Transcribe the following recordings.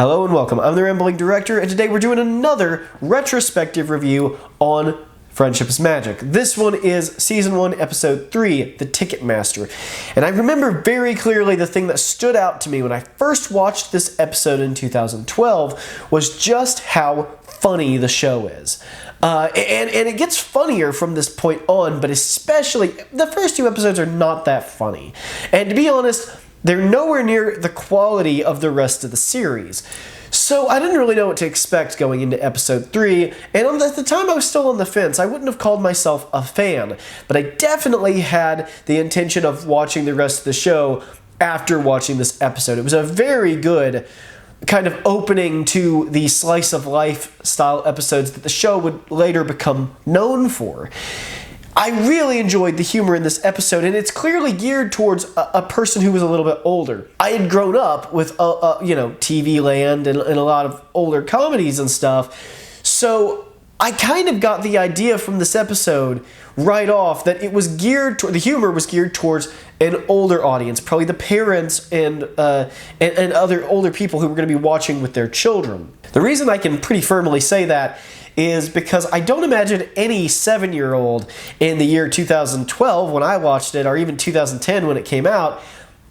Hello and welcome. I'm the Rambling Director, and today we're doing another retrospective review on Friendship is Magic. This one is Season 1, Episode 3, The Ticketmaster. And I remember very clearly the thing that stood out to me when I first watched this episode in 2012 was just how funny the show is. And it gets funnier from this point on, but especially the first two episodes are not that funny. And to be honest, they're nowhere near the quality of the rest of the series. So I didn't really know what to expect going into episode 3, and at the time I was still on the fence. I wouldn't have called myself a fan, but I definitely had the intention of watching the rest of the show after watching this episode. It was a very good kind of opening to the slice of life style episodes that the show would later become known for. I really enjoyed the humor in this episode, and it's clearly geared towards a person who was a little bit older. I had grown up with, TV Land and a lot of older comedies and stuff, so I kind of got the idea from this episode right off that it was geared toward, the humor was geared towards an older audience, probably the parents and other older people who were going to be watching with their children. The reason I can pretty firmly say that is because I don't imagine any 7-year-old in the year 2012 when I watched it, or even 2010 when it came out,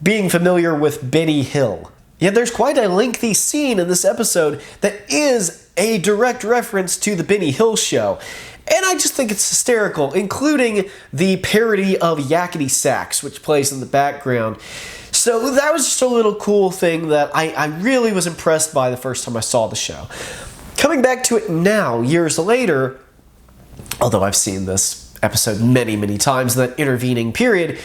being familiar with Benny Hill. Yet there's quite a lengthy scene in this episode that is a direct reference to the Benny Hill Show. And I just think it's hysterical, including the parody of Yakety Sax, which plays in the background. So that was just a little cool thing that I really was impressed by the first time I saw the show. Coming back to it now, years later, although I've seen this episode many, many times in that intervening period,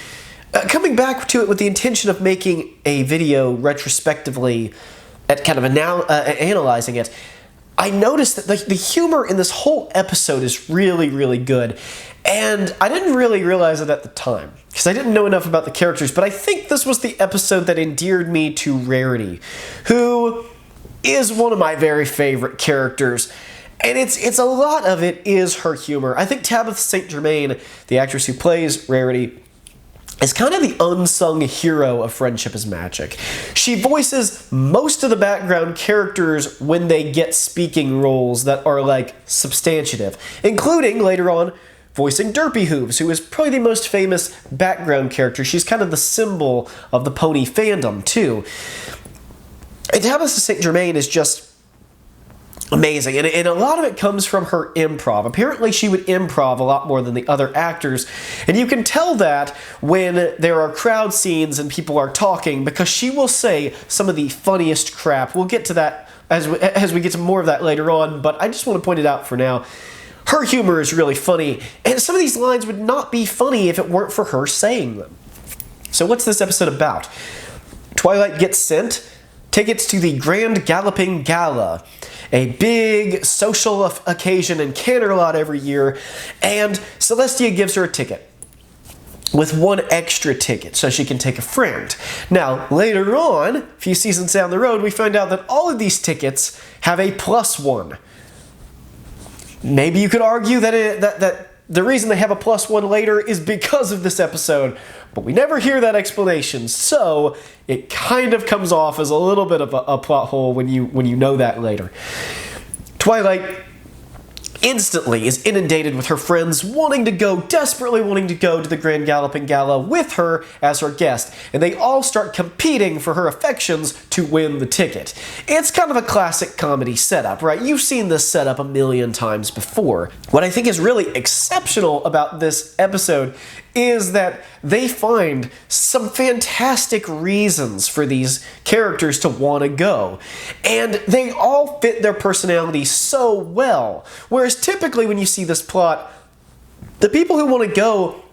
coming back to it with the intention of making a video retrospectively at kind of analyzing it, I noticed that the humor in this whole episode is really, really good. And I didn't really realize it at the time, because I didn't know enough about the characters, but I think this was the episode that endeared me to Rarity, who is one of my very favorite characters, and it's a lot of it is her humor. I think Tabitha St, Germain, the actress who plays Rarity, is kind of the unsung hero of Friendship is Magic. She voices most of the background characters when they get speaking roles that are like substantive, including later on voicing Derpy Hooves, who is probably the most famous background character. She's kind of the symbol of the pony fandom too. And Tabitha St. Germain is just amazing, and a lot of it comes from her improv. Apparently she would improv a lot more than the other actors, and you can tell that when there are crowd scenes and people are talking, because she will say some of the funniest crap. We'll get to that as we get to more of that later on, but I just want to point it out for now. Her humor is really funny, and some of these lines would not be funny if it weren't for her saying them. So what's this episode about? Twilight gets sent tickets to the Grand Galloping Gala, a big social occasion in Canterlot every year, and Celestia gives her a ticket with one extra ticket so she can take a friend. Now, later on, a few seasons down the road, we find out that all of these tickets have a +1. Maybe you could argue that the reason they have a +1 later is because of this episode, but we never hear that explanation, so it kind of comes off as a little bit of a plot hole when you know that later. Twilight instantly is inundated with her friends desperately wanting to go to the Grand Galloping Gala with her as her guest, and they all start competing for her affections to win the ticket. It's kind of a classic comedy setup, right? You've seen this setup a million times before. What I think is really exceptional about this episode is that they find some fantastic reasons for these characters to want to go. And they all fit their personalities so well. Whereas typically when you see this plot, the people who want to go,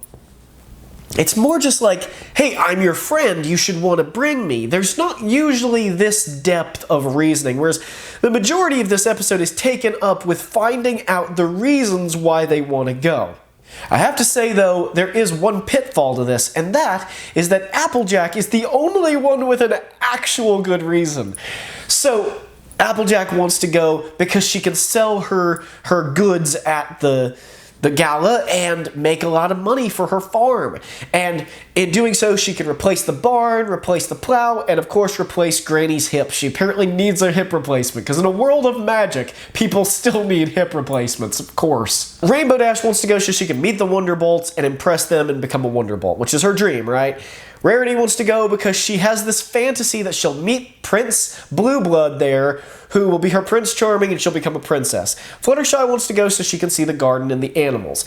it's more just like, hey, I'm your friend, you should want to bring me. There's not usually this depth of reasoning, whereas the majority of this episode is taken up with finding out the reasons why they want to go. I have to say, though, there is one pitfall to this, and that is that Applejack is the only one with an actual good reason. So Applejack wants to go because she can sell her goods at the the gala and make a lot of money for her farm. And in doing so, she can replace the barn, replace the plow, and of course replace Granny's hip. She apparently needs a hip replacement, because in a world of magic, people still need hip replacements, of course. Rainbow Dash wants to go so she can meet the Wonderbolts and impress them and become a Wonderbolt, which is her dream, right? Rarity wants to go because she has this fantasy that she'll meet Prince Blueblood there, who will be her Prince Charming, and she'll become a princess. Fluttershy wants to go so she can see the garden and the animals.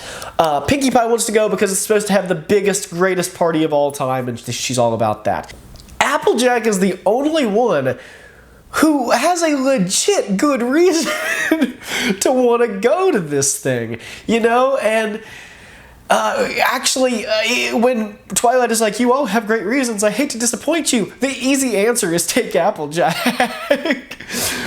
Pinkie Pie wants to go because it's supposed to have the biggest, greatest party of all time, and she's all about that. Applejack is the only one who has a legit good reason to want to go to this thing, you know? And when Twilight is like, you all have great reasons, I hate to disappoint you, the easy answer is take Applejack.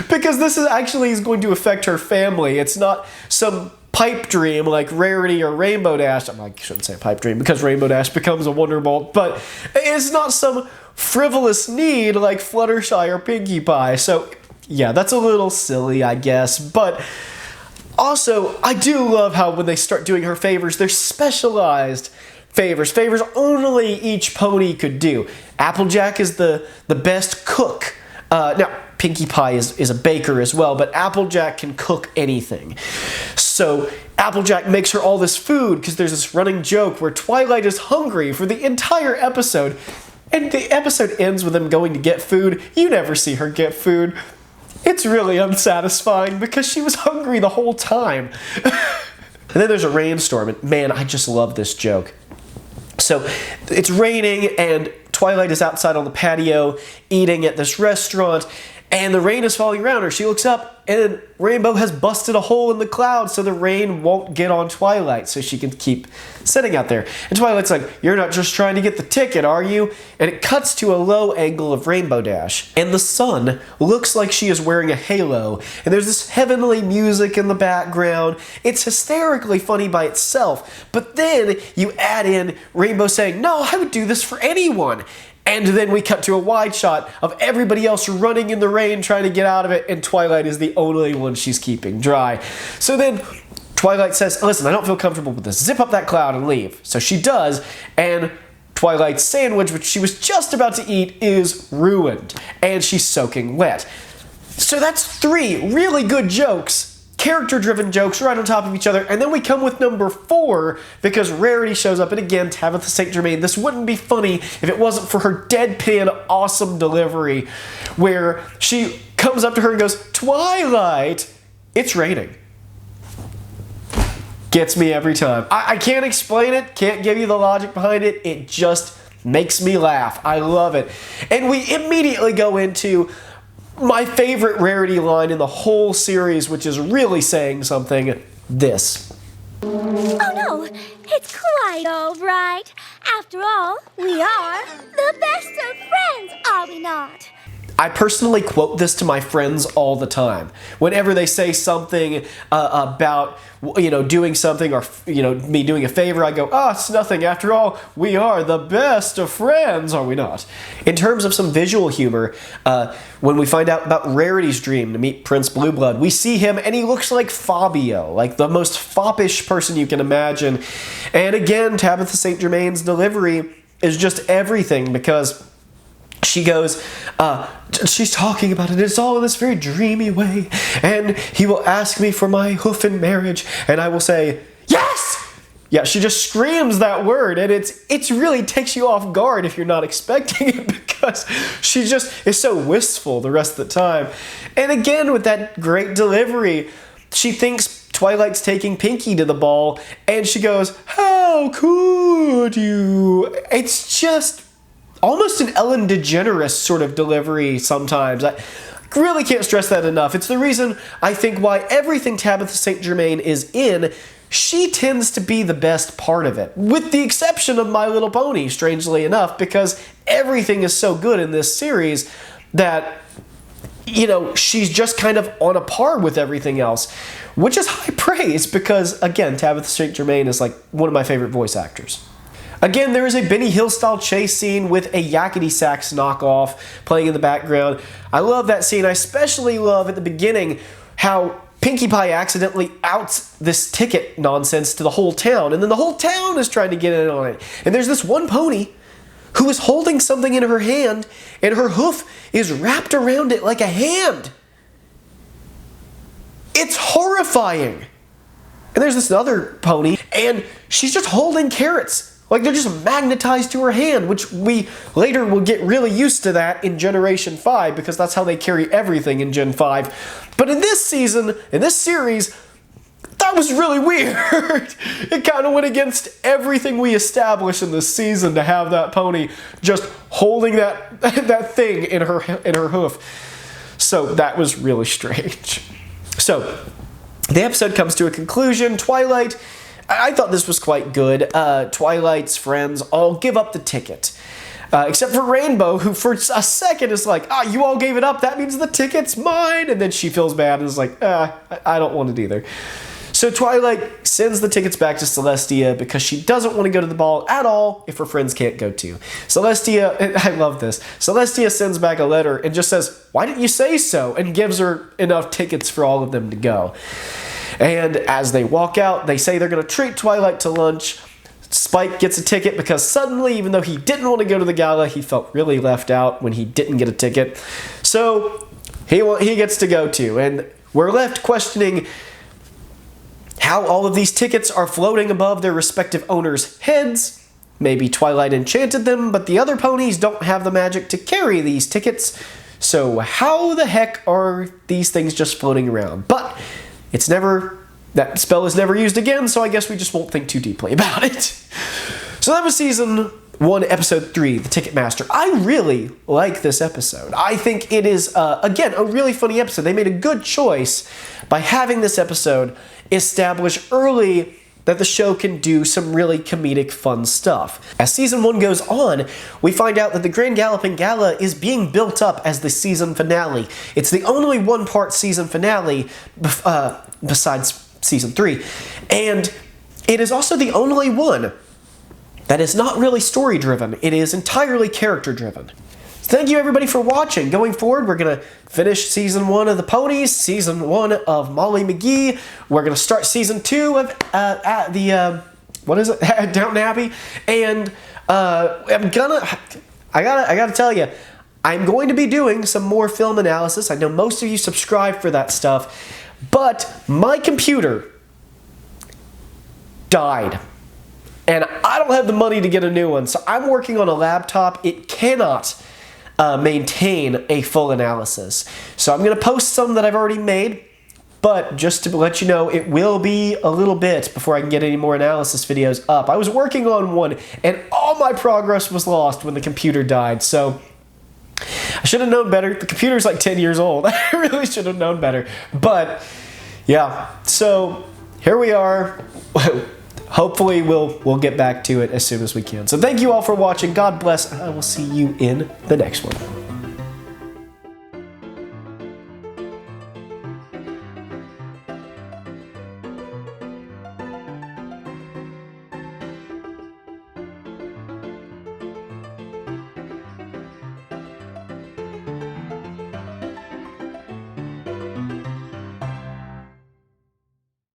Because this is going to affect her family. It's not some pipe dream like Rarity or Rainbow Dash. I shouldn't say pipe dream because Rainbow Dash becomes a Wonderbolt, but it's not some frivolous need like Fluttershy or Pinkie Pie. So yeah, that's a little silly, I guess, but also, I do love how when they start doing her favors, they're specialized favors. Favors only each pony could do. Applejack is the best cook. Now, Pinkie Pie is a baker as well, but Applejack can cook anything. So Applejack makes her all this food because there's this running joke where Twilight is hungry for the entire episode. And the episode ends with them going to get food. You never see her get food. It's really unsatisfying because she was hungry the whole time. And then there's a rainstorm, and man, I just love this joke. So it's raining, and Twilight is outside on the patio eating at this restaurant, and the rain is falling around her. She looks up, and Rainbow has busted a hole in the clouds so the rain won't get on Twilight, so she can keep sitting out there. And Twilight's like, you're not just trying to get the ticket, are you? And it cuts to a low angle of Rainbow Dash, and the sun looks like she is wearing a halo, and there's this heavenly music in the background. It's hysterically funny by itself, but then you add in Rainbow saying, no, I would do this for anyone. And then we cut to a wide shot of everybody else running in the rain trying to get out of it, and Twilight is the only one she's keeping dry. So then Twilight says, listen, I don't feel comfortable with this. Zip up that cloud and leave. So she does, and Twilight's sandwich, which she was just about to eat, is ruined, and she's soaking wet. So that's 3 really good jokes, character-driven jokes right on top of each other, and then we come with number 4 because Rarity shows up, and again, Tabitha St. Germain. This wouldn't be funny if it wasn't for her deadpan awesome delivery where she comes up to her and goes, Twilight, it's raining. Gets me every time. I can't explain it, can't give you the logic behind it, it just makes me laugh. I love it. And we immediately go into my favorite Rarity line in the whole series, which is really saying something, this. Oh no, it's quite all right. After all, we are the best of friends, are we not? I personally quote this to my friends all the time. Whenever they say something about, doing something or, me doing a favor, I go, it's nothing. After all, we are the best of friends, are we not? In terms of some visual humor, when we find out about Rarity's dream to meet Prince Blueblood, we see him and he looks like Fabio, like the most foppish person you can imagine. And again, Tabitha St. Germain's delivery is just everything because she goes, she's talking about it, it's all in this very dreamy way, and he will ask me for my hoof in marriage, and I will say, yes! Yeah, she just screams that word, and it really takes you off guard if you're not expecting it, because she just is so wistful the rest of the time. And again, with that great delivery, she thinks Twilight's taking Pinkie to the ball, and she goes, how could you? It's just almost an Ellen DeGeneres sort of delivery sometimes. I really can't stress that enough. It's the reason I think why everything Tabitha St. Germain is in, she tends to be the best part of it. With the exception of My Little Pony, strangely enough, because everything is so good in this series that, she's just kind of on a par with everything else, which is high praise because, again, Tabitha St. Germain is like one of my favorite voice actors. Again, there is a Benny Hill-style chase scene with a Yakety Sax knockoff playing in the background. I love that scene. I especially love at the beginning how Pinkie Pie accidentally outs this ticket nonsense to the whole town, and then the whole town is trying to get in on it. And there's this one pony who is holding something in her hand, and her hoof is wrapped around it like a hand. It's horrifying. And there's this other pony, and she's just holding carrots. Like they're just magnetized to her hand, which we later will get really used to that in Generation 5, because that's how they carry everything in Gen 5. But in this season, in this series, that was really weird. It kind of went against everything we established in this season to have that pony just holding that thing in her hoof. So that was really strange. So the episode comes to a conclusion. Twilight, I thought this was quite good. Twilight's friends all give up the ticket. Except for Rainbow, who for a second is like, you all gave it up, that means the ticket's mine. And then she feels bad and is like, I don't want it either. So Twilight sends the tickets back to Celestia because she doesn't want to go to the ball at all if her friends can't go too. Celestia, I love this, Celestia sends back a letter and just says, why didn't you say so? And gives her enough tickets for all of them to go. And as they walk out, they say they're going to treat Twilight to lunch. Spike gets a ticket because suddenly, even though he didn't want to go to the gala, he felt really left out when he didn't get a ticket. So he gets to go too. And we're left questioning how all of these tickets are floating above their respective owners' heads. Maybe Twilight enchanted them, but the other ponies don't have the magic to carry these tickets. So how the heck are these things just floating around? But that spell is never used again, so I guess we just won't think too deeply about it. So that was Season 1, Episode 3, The Ticket Master. I really like this episode. I think it is, again, a really funny episode. They made a good choice by having this episode establish early that the show can do some really comedic, fun stuff. As Season 1 goes on, we find out that the Grand Galloping Gala is being built up as the season finale. It's the only one-part season finale besides Season 3. And it is also the only one that is not really story-driven. It is entirely character-driven. Thank you everybody for watching. Going forward, we're going to finish Season 1 of The Ponies, Season 1 of Molly McGee. We're going to start Season 2 of Downton Abbey. And I gotta tell you, I'm going to be doing some more film analysis. I know most of you subscribe for that stuff, but my computer died. And I don't have the money to get a new one, so I'm working on a laptop. It cannot maintain a full analysis. So I'm going to post some that I've already made, but just to let you know, it will be a little bit before I can get any more analysis videos up. I was working on one, and all my progress was lost when the computer died, so I should have known better. The computer's like 10 years old. I really should have known better. But, yeah, so here we are. Hopefully we'll get back to it as soon as we can. So thank you all for watching. God bless, and I will see you in the next one.